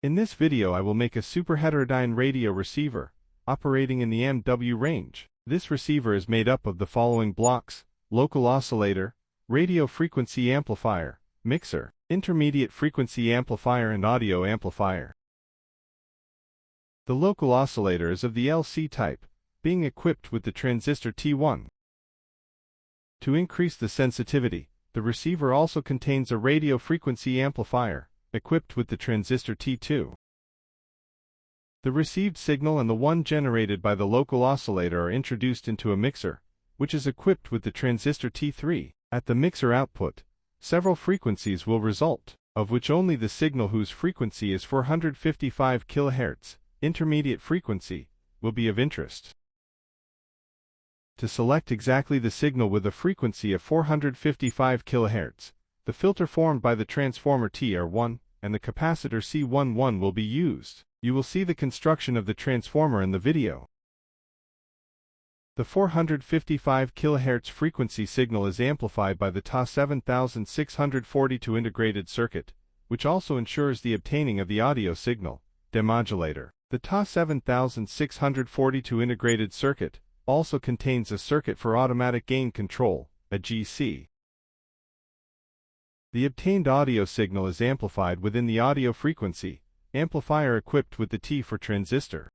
In this video I will make a superheterodyne radio receiver, operating in the MW range. This receiver is made up of the following blocks: local oscillator, radio frequency amplifier, mixer, intermediate frequency amplifier and audio amplifier. The local oscillator is of the LC type, being equipped with the transistor T1. To increase the sensitivity, the receiver also contains a radio frequency amplifier, equipped with the transistor T2. The received signal and the one generated by the local oscillator are introduced into a mixer, which is equipped with the transistor T3. At the mixer output, several frequencies will result, of which only the signal whose frequency is 455 kHz, intermediate frequency, will be of interest. To select exactly the signal with a frequency of 455 kHz, the filter formed by the transformer TR1 and the capacitor C11 will be used. You will see the construction of the transformer in the video. The 455 kHz frequency signal is amplified by the TA7642 integrated circuit, which also ensures the obtaining of the audio signal, demodulator. The TA7642 integrated circuit also contains a circuit for automatic gain control, a GC. The obtained audio signal is amplified within the audio frequency amplifier equipped with the T for transistor.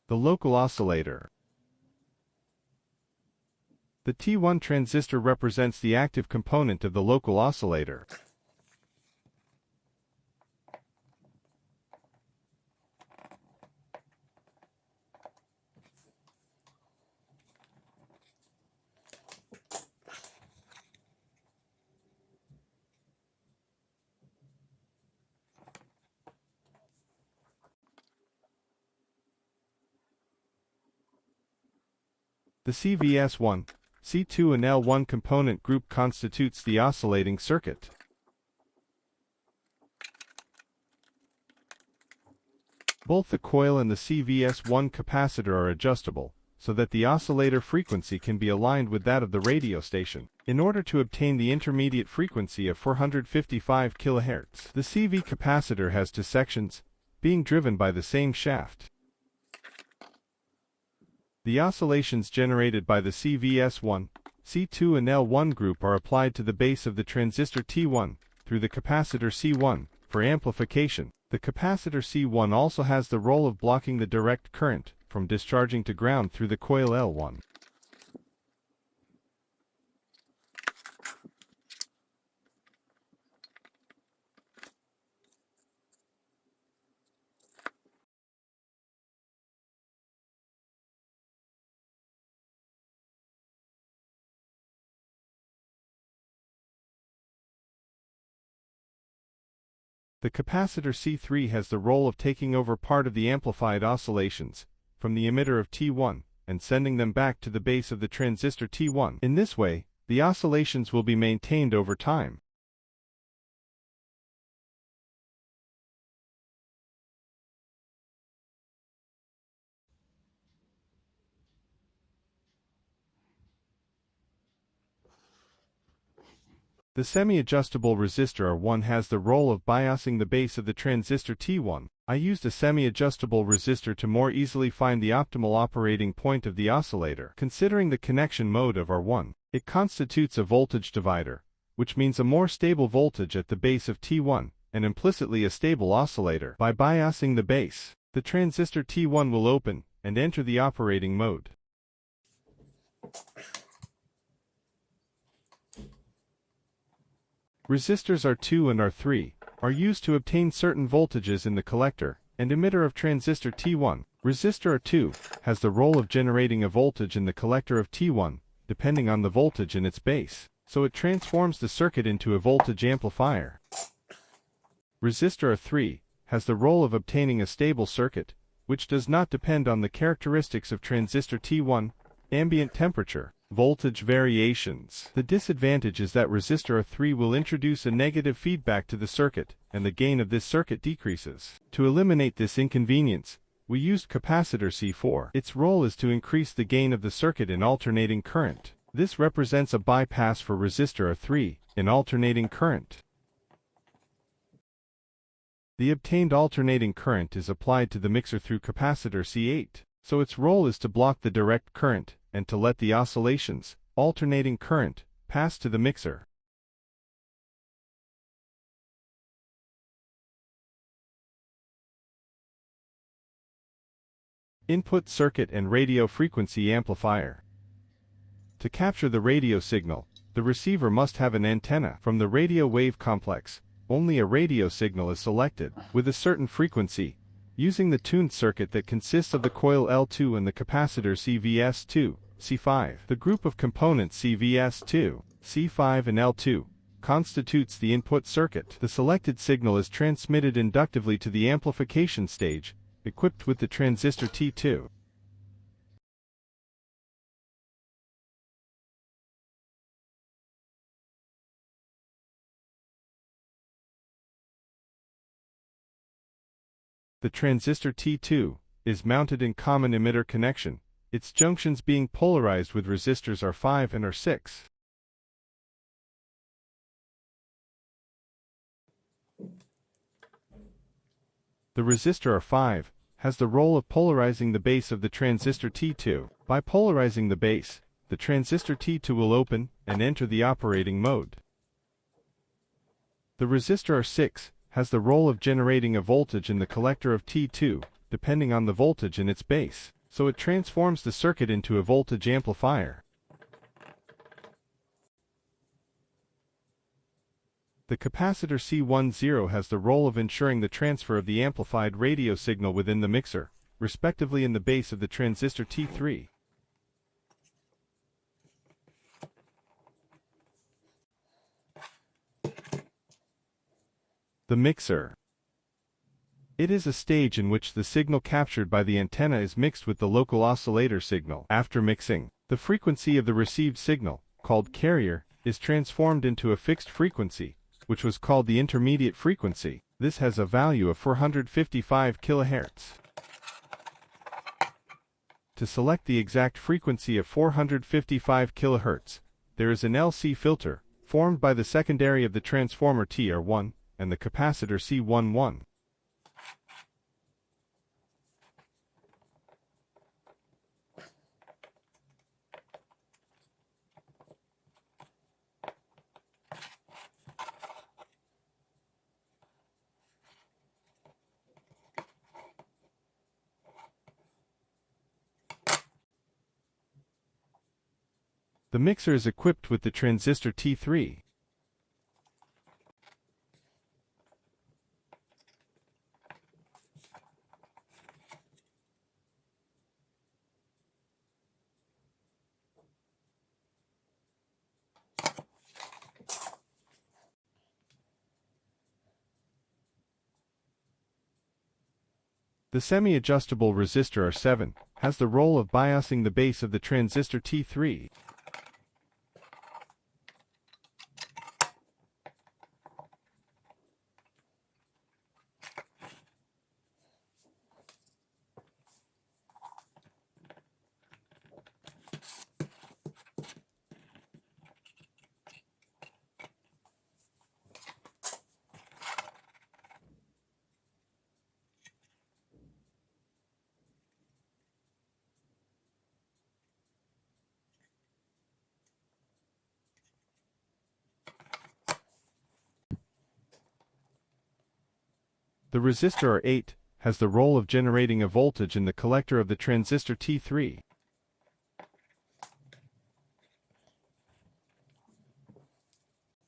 The local oscillator. The T1 transistor represents the active component of the local oscillator. The CVS1, C2 and L1 component group constitutes the oscillating circuit. Both the coil and the CVS1 capacitor are adjustable, so that the oscillator frequency can be aligned with that of the radio station. In order to obtain the intermediate frequency of 455 kHz, the CV capacitor has two sections, being driven by the same shaft. The oscillations generated by the CVS1, C2 and L1 group are applied to the base of the transistor T1 through the capacitor C1 for amplification. The capacitor C1 also has the role of blocking the direct current from discharging to ground through the coil L1. The capacitor C3 has the role of taking over part of the amplified oscillations from the emitter of T1 and sending them back to the base of the transistor T1. In this way, the oscillations will be maintained over time. The semi-adjustable resistor R1 has the role of biasing the base of the transistor T1. I used a semi-adjustable resistor to more easily find the optimal operating point of the oscillator. Considering the connection mode of R1, it constitutes a voltage divider, which means a more stable voltage at the base of T1, and implicitly a stable oscillator. By biasing the base, the transistor T1 will open and enter the operating mode. Resistors R2 and R3 are used to obtain certain voltages in the collector and emitter of transistor T1. Resistor R2 has the role of generating a voltage in the collector of T1, depending on the voltage in its base, so it transforms the circuit into a voltage amplifier. Resistor R3 has the role of obtaining a stable circuit, which does not depend on the characteristics of transistor T1, ambient temperature, voltage variations. The disadvantage is that resistor R3 will introduce a negative feedback to the circuit, and the gain of this circuit decreases. To eliminate this inconvenience, we used capacitor C4. Its role is to increase the gain of the circuit in alternating current. This represents a bypass for resistor R3 in alternating current. The obtained alternating current is applied to the mixer through capacitor C8, so its role is to block the direct current and to let the oscillations, alternating current, pass to the mixer. Input circuit and radio frequency amplifier. To capture the radio signal, the receiver must have an antenna. From the radio wave complex, only a radio signal is selected, with a certain frequency, using the tuned circuit that consists of the coil L2 and the capacitor CVS2, C5. The group of components CVS2, C5 and L2 constitutes the input circuit. The selected signal is transmitted inductively to the amplification stage, equipped with the transistor T2. The transistor T2 is mounted in common emitter connection, its junctions being polarized with resistors R5 and R6. The resistor R5 has the role of polarizing the base of the transistor T2. By polarizing the base, the transistor T2 will open and enter the operating mode. The resistor R6 has the role of generating a voltage in the collector of T2, depending on the voltage in its base, so it transforms the circuit into a voltage amplifier. The capacitor C10 has the role of ensuring the transfer of the amplified radio signal within the mixer, respectively in the base of the transistor T3. The mixer. It is a stage in which the signal captured by the antenna is mixed with the local oscillator signal. After mixing, the frequency of the received signal, called carrier, is transformed into a fixed frequency, which was called the intermediate frequency. This has a value of 455 kHz. To select the exact frequency of 455 kHz, there is an LC filter, formed by the secondary of the transformer TR1 and the capacitor C11. The mixer is equipped with the transistor T3. The semi-adjustable resistor R7 has the role of biasing the base of the transistor T3. The resistor R8 has the role of generating a voltage in the collector of the transistor T3.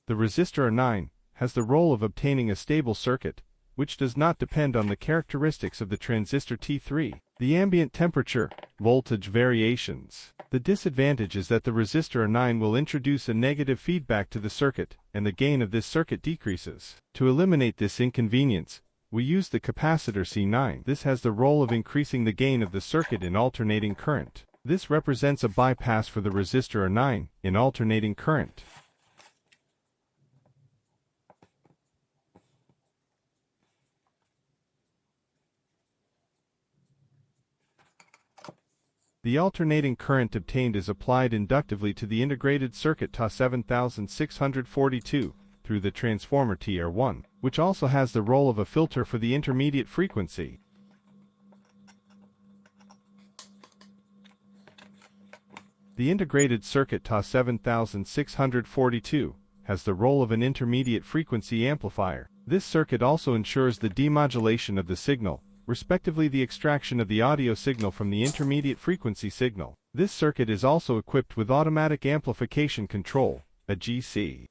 The resistor R9 has the role of obtaining a stable circuit, which does not depend on the characteristics of the transistor T3. The ambient temperature, voltage variations. The disadvantage is that the resistor R9 will introduce a negative feedback to the circuit, and the gain of this circuit decreases. To eliminate this inconvenience, we use the capacitor C9. This has the role of increasing the gain of the circuit in alternating current. This represents a bypass for the resistor R9 in alternating current. The alternating current obtained is applied inductively to the integrated circuit TA 7642 through the transformer TR1, which also has the role of a filter for the intermediate frequency. The integrated circuit TA 7642 has the role of an intermediate frequency amplifier. This circuit also ensures the demodulation of the signal, respectively the extraction of the audio signal from the intermediate frequency signal. This circuit is also equipped with automatic amplification control, AGC.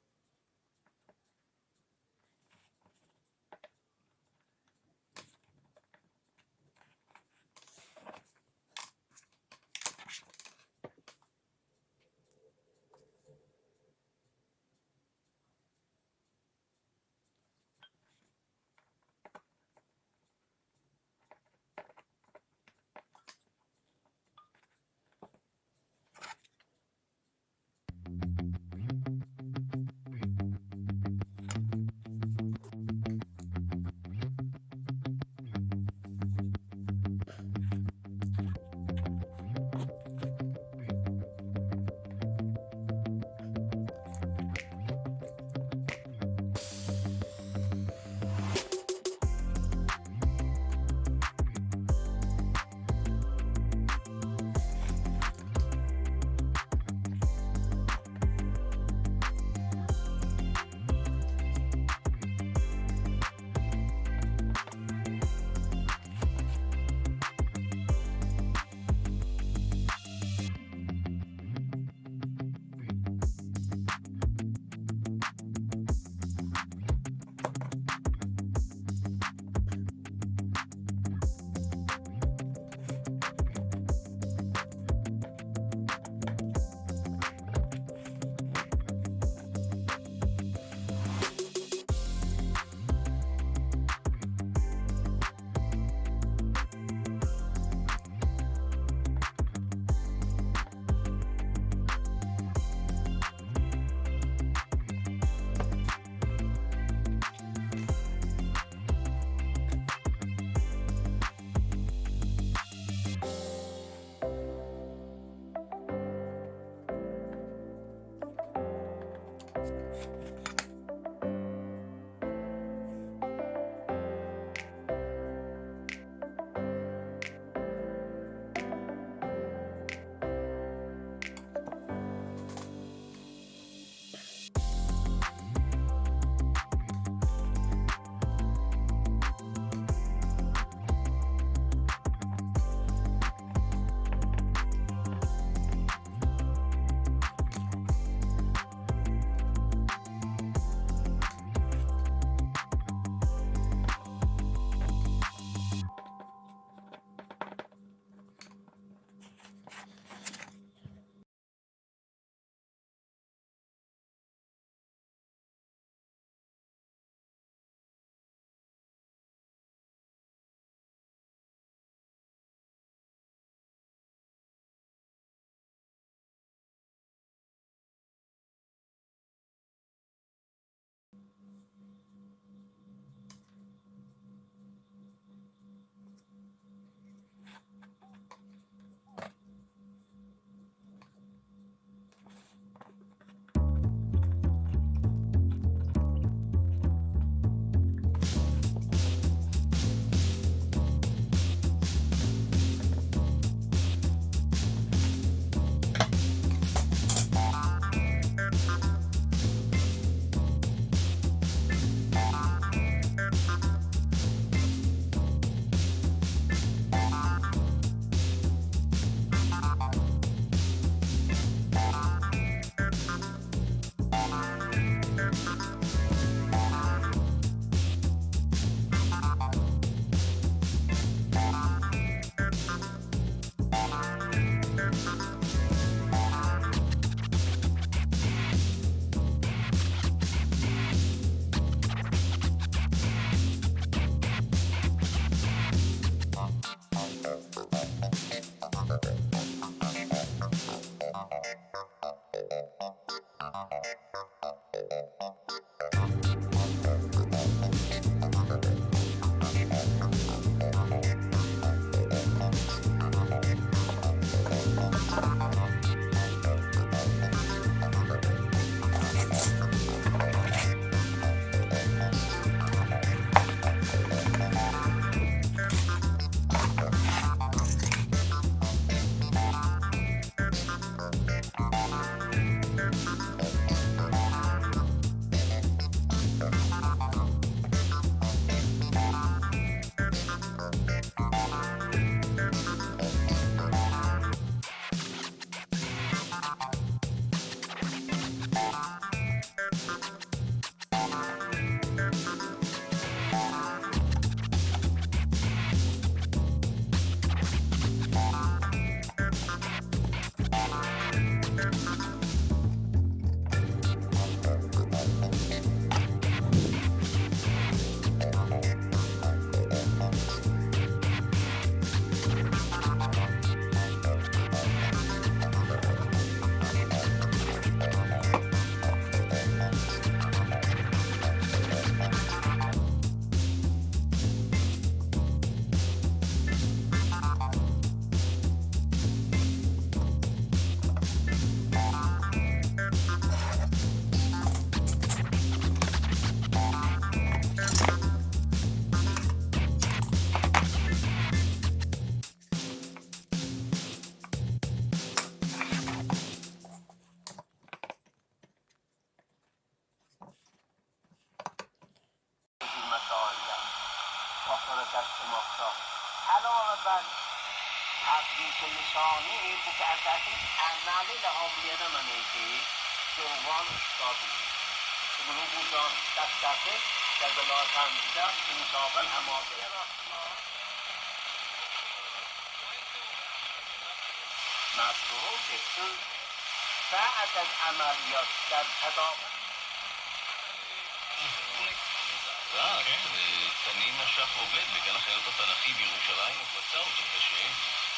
תנין נשך עובד בגן החיות התנ"כי בירושלים ופצע אותו קשה.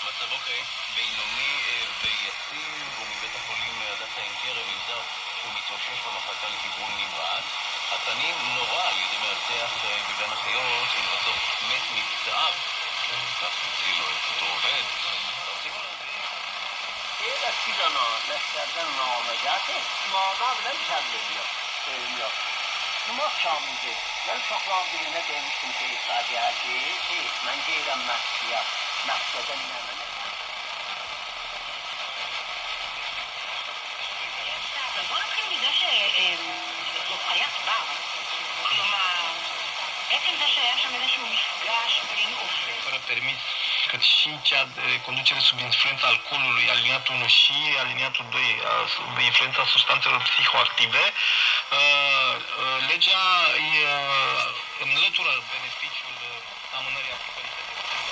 מצבו כעת בינוני ויציב, ומבית החולים הדסה עין כרם נמסר שהוא מתאושש במחלקה לטיפול נמרץ. התנין נורה על ידי מאבטח בגן החיות ולבסוף מת מפצעיו. כך הציל לו את אותו עובד. Numaz şamidi. Ben çoxlan birinə demişdim ki, faciəti, mən deyirəm məhsiyə, məhsədən nəmənə. בוא נתחיל מזה שזאת חיית בר. כלומר, עצם זה שהיה שם איזשהו מפגש בין עובד. Fără permis, cât și cea de conducere sub influența alcoolului, aliniatul 1 și aliniatul 2, sub influența substanțelor psihoactive, legea înlătură beneficiul amânării aplicării pedepsei.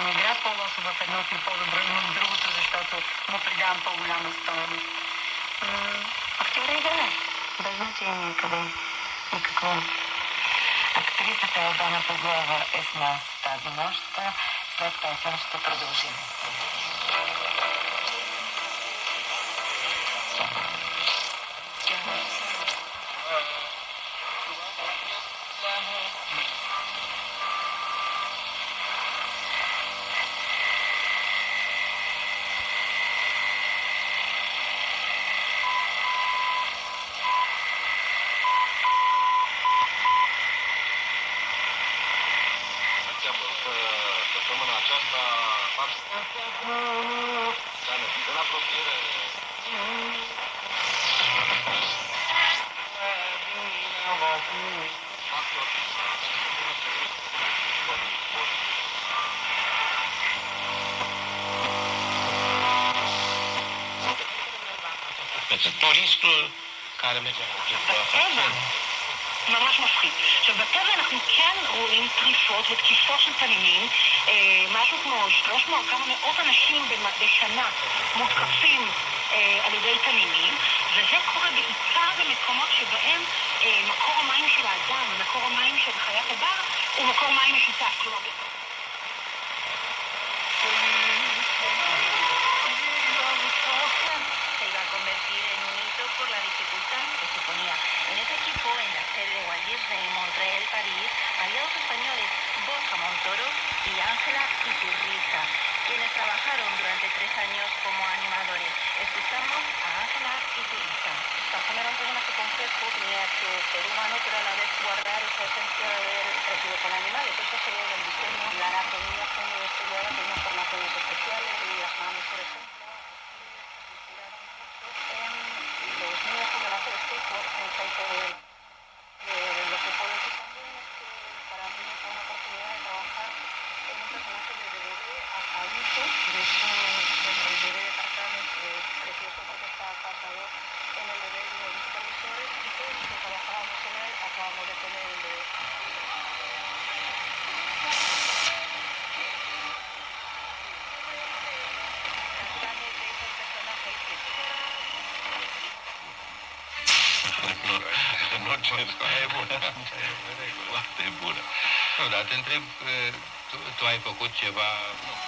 Не игра по-лошо в едното и по-добро има в другото, защото му придавам по-голяма стойност. Актьора да е. Без значение къде и какво. Актрисата Елдана Павлова е с нас тази нощ. След песен ще продължим. Săptămâna aceasta în apropiere. Turistul care merge la ממש מפחיד. עכשיו, בטבע אנחנו כן רואים טריפות ותקיפות של תנינים, משהו כמו 300 כמה מאות אנשים בשנה מותקפים על ידי תנינים, וזה קורה בעיקר במקומות שבהם מקור המים של האדם ומקור המים של חיית הבר הוא מקור מים משותף. כלומר, se iba a convertir en un hito por la dificultad que suponía. En ese equipo, en la sede de Walt Disney, Montreal, París, había dos españoles, Borja Montoro y Ángela Iturriza, quienes trabajaron durante 3 años como animadores. Escuchamos a Ángela Iturriza. También era un personaje complejo, tenía que ser humano, pero a la vez guardar esa esencia de haber crecido con animales. Eso se ve en el diseño. La anatomía fue muy estudiada, con unas formaciones especiales y las manos, por ejemplo. Los niños pueden hacer skateboard en el centro de lo que puedo decir también es que para mí fue una oportunidad de trabajar en un personaje de bebé a adulto. De hecho, el bebé de Tarzán es precioso porque está casado en el bebé de los supervisores y todos los que trabajábamos en él acabamos de tener el bebé. Foarte bună. Nu, dar te întreb Tu ai făcut ceva, nu